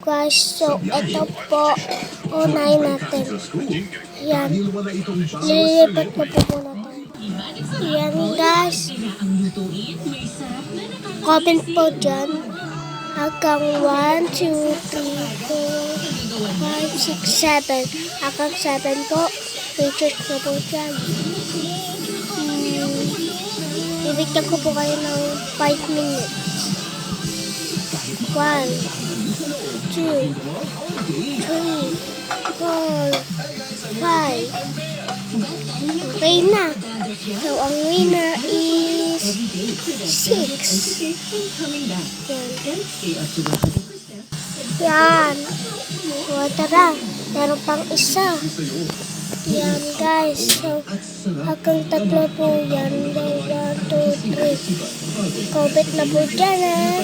guys, so ito po, unahin natin. Yan, lilipat ko po muna tayo. Yan guys, comment po dyan. Hanggang 1, 2, 3, 4, 5, 6, 7. Hanggang 7 po, pictures na po dyan. Bibigyan ko po kayo ng 5 minutes. 1, 2, 3, 4, 5. Okay na. So, ang winner is 6. Yan. O, tara. Meron pang isa. Yan, guys. So, hanggang 3 po yan. 1, 2, 3. Comment na po dyan, ha.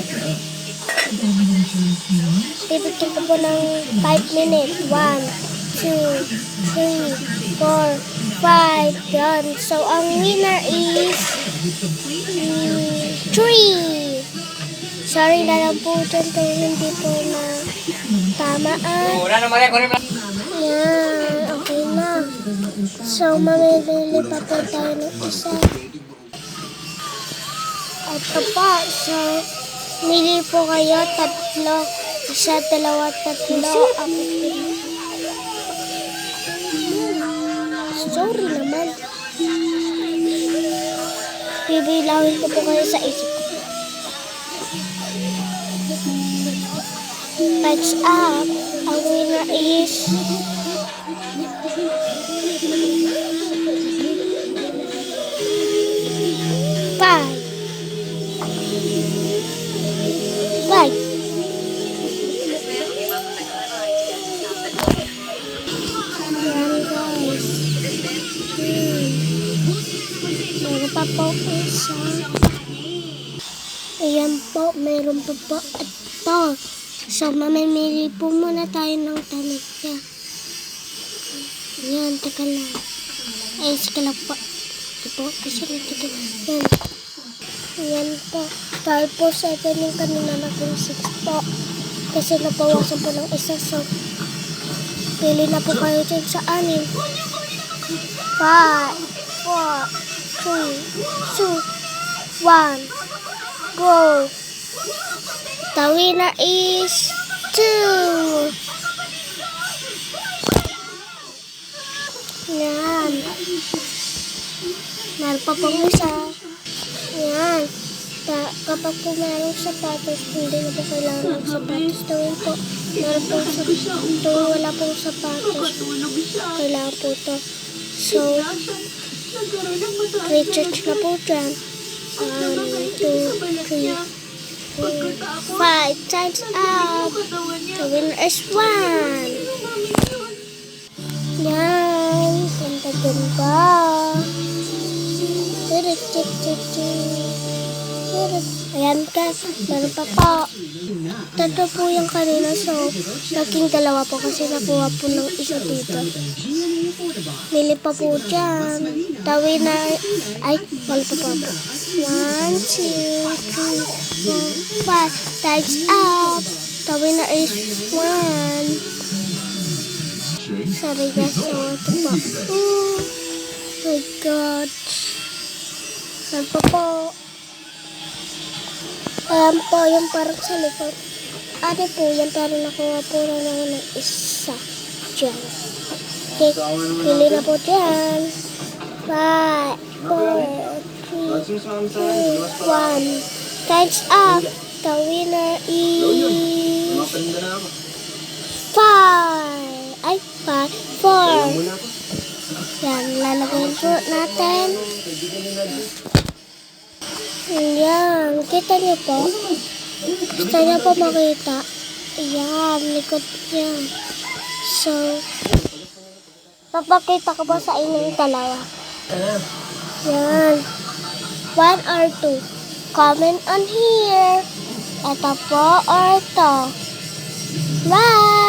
Bibigyan ko po ng 5 minutes. 1, 2, 3, 4, 5. Yan. So, ang winner is 3. Sorry na lang po dyan kung hindi po na tamaan. Yan. Okay na. So, mamimili pa po tayo ng isa. Ito pa. So, mili po kayo 3. 1, 2, 3. Sorry naman. Bibilawin ko po kayo sa isip ko. Time's up. Ang winner is 5. Meron pa po isa. Ayan po, meron pa po ito. So, mamimili po muna tayo ng talikya. Ayan, teka lang. Ay, sige lang po. Ito po, kasi ito. Ayan. Ayan po. Dahil po 7 yung kanina naging 6 po. Kasi nabawasan po ng isa. So, pili na po kayo dyan sa 6. 5, 4, 3, 2, 1, go! The winner is 2. Yan. Meron pa pong isa. Yan. Kapag po merong sapatos, hindi na po kailangan ng sapatos. Tawin po, meron po wala pong sapatos. Kailangan po ito. So, recharge na po dyan. 1, 2, 3, 4, 5 times up. The winner is 1. Yan. Ganda-ganda. Ayan guys. Meron pa po. 3 po yung kanina. So, naging 2 po kasi nakuha po ng isa dito. Mili pa po dyan. The winner ay, wala pa po. 1, 2, 3, 4, 5. Times up. The winner is 1. Sorry guys. So, ito po. Oh my God. Ayan po. Ayan po yung parang sa likod. Ano po yan? Pero nakuha po na naman ng isa. Diyan. Okay, pili na po dyan. 5, 4, 3, 2, 1. Time's up. The winner is 5. Ay, 5, 4. Yan, lalagyan po natin. Yan, kita niyo po. Gusto niyo po makita. Yan, likod niya. So, papakita ko ba sa inyo yung 2? Yan. 1 or 2. Comment on here. Ito po or ito. Bye!